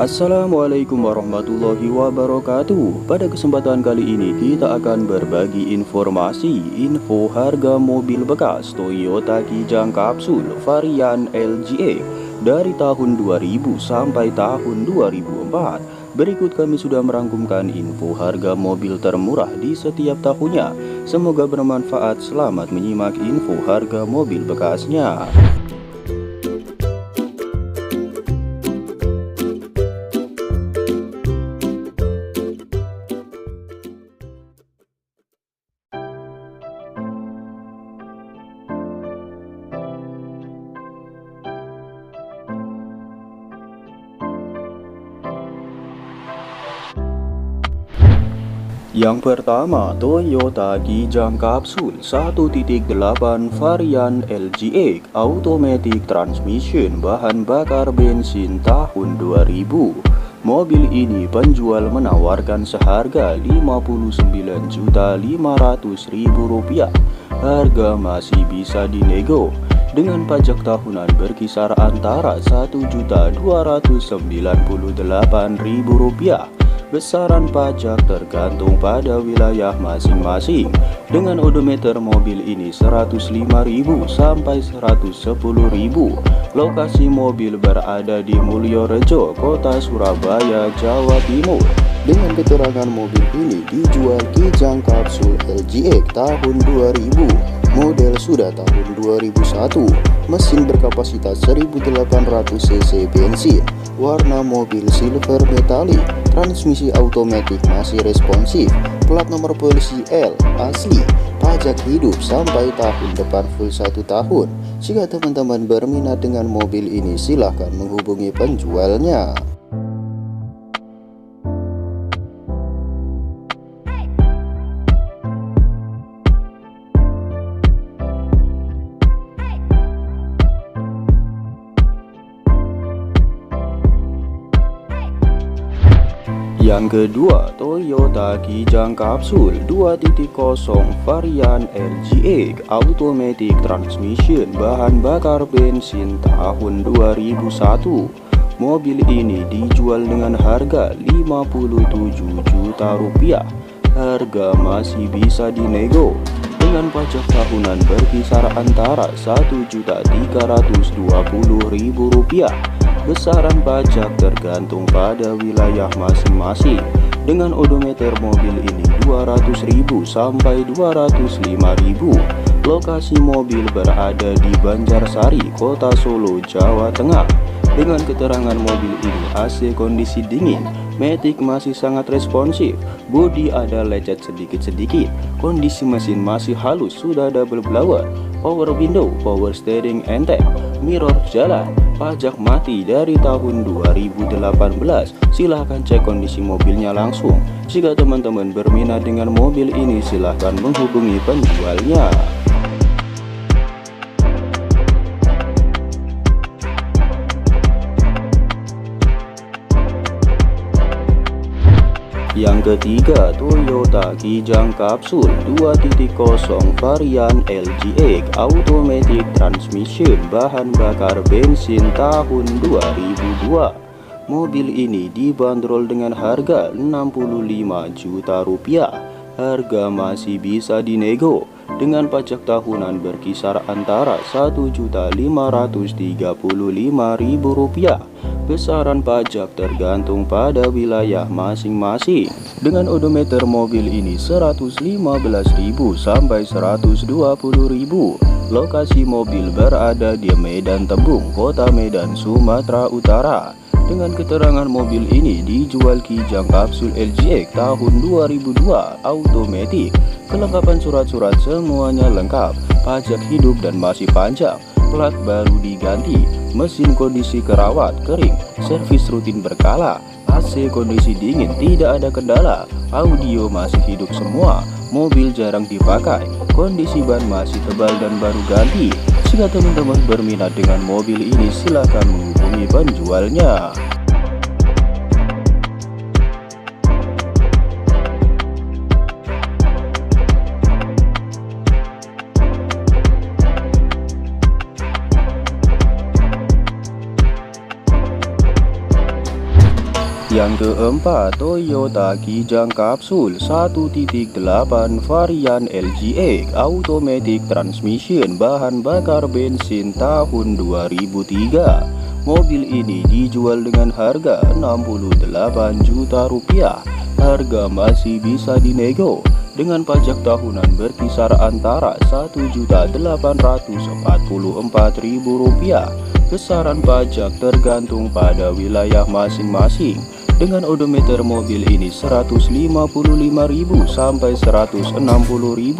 Assalamualaikum warahmatullahi wabarakatuh. Pada kesempatan kali ini kita akan berbagi info harga mobil bekas Toyota Kijang Kapsul varian LGX dari tahun 2000 sampai tahun 2004. Berikut kami sudah merangkumkan info harga mobil termurah di setiap tahunnya. Semoga bermanfaat. Selamat menyimak info harga mobil bekasnya. Yang pertama, Toyota Kijang Kapsul 1.8 varian LGX Automatic Transmission bahan bakar bensin tahun 2000. Mobil ini penjual menawarkan seharga Rp59.500.000. Harga masih bisa dinego dengan pajak tahunan berkisar antara Rp1.298.000. Besaran pajak tergantung pada wilayah masing-masing. Dengan odometer mobil ini 105.000 sampai 110.000. Lokasi mobil berada di Mulyorejo, Kota Surabaya, Jawa Timur. Dengan keterangan mobil ini dijual Kijang Kapsul LGX tahun 2000. Model sudah tahun 2001. Mesin berkapasitas 1800 cc bensin. Warna mobil silver metallic. Transmisi automatik masih responsif. Plat nomor polisi L asli. Pajak hidup sampai tahun depan full 1 tahun. Jika teman-teman berminat dengan mobil ini, silahkan menghubungi penjualnya. Yang kedua, Toyota Kijang Kapsul 2.0 varian LGX Automatic Transmission bahan bakar bensin tahun 2001. Mobil ini dijual dengan harga Rp57 juta. Harga masih bisa dinego dengan pajak tahunan berkisar antara Rp1.320.000. Besaran pajak tergantung pada wilayah masing-masing. Dengan odometer mobil ini 200.000 sampai 205.000. Lokasi mobil berada di Banjarsari, Kota Solo, Jawa Tengah. Dengan keterangan mobil ini AC kondisi dingin, matic masih sangat responsif, bodi ada lecet sedikit-sedikit, kondisi mesin masih halus, sudah double blower, power window, power steering enteng, mirror jalan, pajak mati dari tahun 2018. Silahkan cek kondisi mobilnya langsung. Jika teman-teman berminat dengan mobil ini, silahkan menghubungi penjualnya. Yang ketiga, Toyota Kijang Kapsul 2.0 varian LGX Automatic Transmission bahan bakar bensin tahun 2002. Mobil ini dibanderol dengan harga Rp65 juta. Harga masih bisa dinego dengan pajak tahunan berkisar antara Rp1.535.000. Besaran pajak tergantung pada wilayah masing-masing. Dengan odometer mobil ini 115.000 sampai 120.000. Lokasi mobil berada di Medan Tembung, Kota Medan, Sumatera Utara. Dengan keterangan mobil ini dijual Kijang Kapsul LGX tahun 2002 automatic. Kelengkapan surat-surat semuanya lengkap. Pajak hidup dan masih panjang. Plat baru diganti, mesin kondisi kerawat kering, servis rutin berkala, AC kondisi dingin tidak ada kendala, audio masih hidup semua, mobil jarang dipakai, kondisi ban masih tebal dan baru ganti. Jika teman-teman berminat dengan mobil ini, silahkan menghubungi penjualnya. Yang keempat, Toyota Kijang Kapsul 1.8 varian LGX Automatic Transmission bahan bakar bensin tahun 2003. Mobil ini dijual dengan harga 68 juta rupiah. Harga masih bisa dinego dengan pajak tahunan berkisar antara Rp1.844.000. Besaran pajak tergantung pada wilayah masing-masing. Dengan odometer mobil ini Rp155.000 sampai Rp160.000.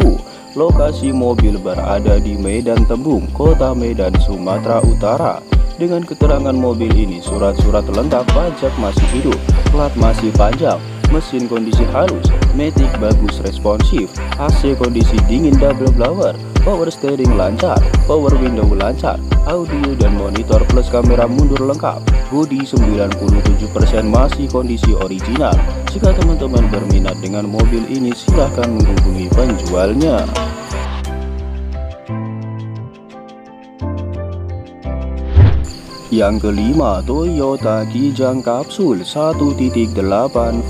Lokasi mobil berada di Medan Tembung, Kota Medan, Sumatera Utara. Dengan keterangan mobil ini surat-surat lengkap pajak masih hidup, plat masih panjang, mesin kondisi halus, matic bagus responsif, AC kondisi dingin double blower, power steering lancar, power window lancar, audio dan monitor plus kamera mundur lengkap. Bodi 97% masih kondisi original. Jika teman-teman berminat dengan mobil ini silahkan menghubungi penjualnya. Yang kelima, Toyota Kijang Kapsul 1.8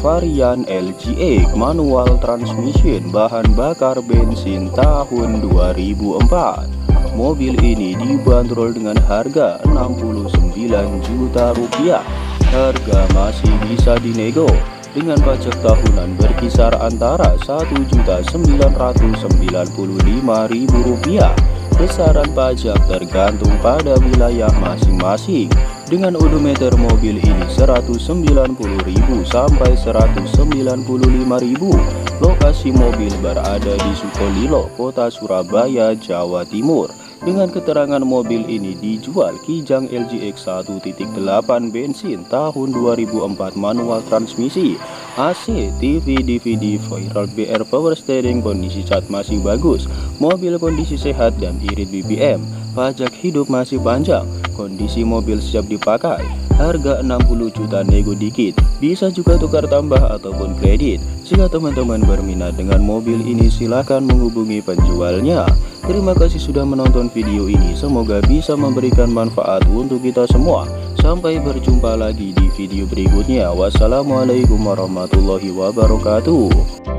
varian LGX manual transmission bahan bakar bensin tahun 2004. Mobil ini dibanderol dengan harga Rp69 juta. Harga masih bisa dinego dengan pajak tahunan berkisar antara Rp1.995.000. Besaran pajak tergantung pada wilayah masing-masing. Dengan odometer mobil ini Rp190.000 sampai Rp195.000. Lokasi mobil berada di Sukolilo, Kota Surabaya, Jawa Timur. Dengan keterangan mobil ini dijual Kijang LGX 1.8 bensin tahun 2004 manual transmisi, AC, TV, DVD, viral BR, power steering, kondisi cat masih bagus, mobil kondisi sehat dan irit BBM, pajak hidup masih panjang, kondisi mobil siap dipakai. Harga 60 juta nego dikit, bisa juga tukar tambah ataupun kredit. Jika teman-teman berminat dengan mobil ini silahkan menghubungi penjualnya. Terima kasih sudah menonton video ini, semoga bisa memberikan manfaat untuk kita semua. Sampai berjumpa lagi di video berikutnya. Wassalamualaikum warahmatullahi wabarakatuh.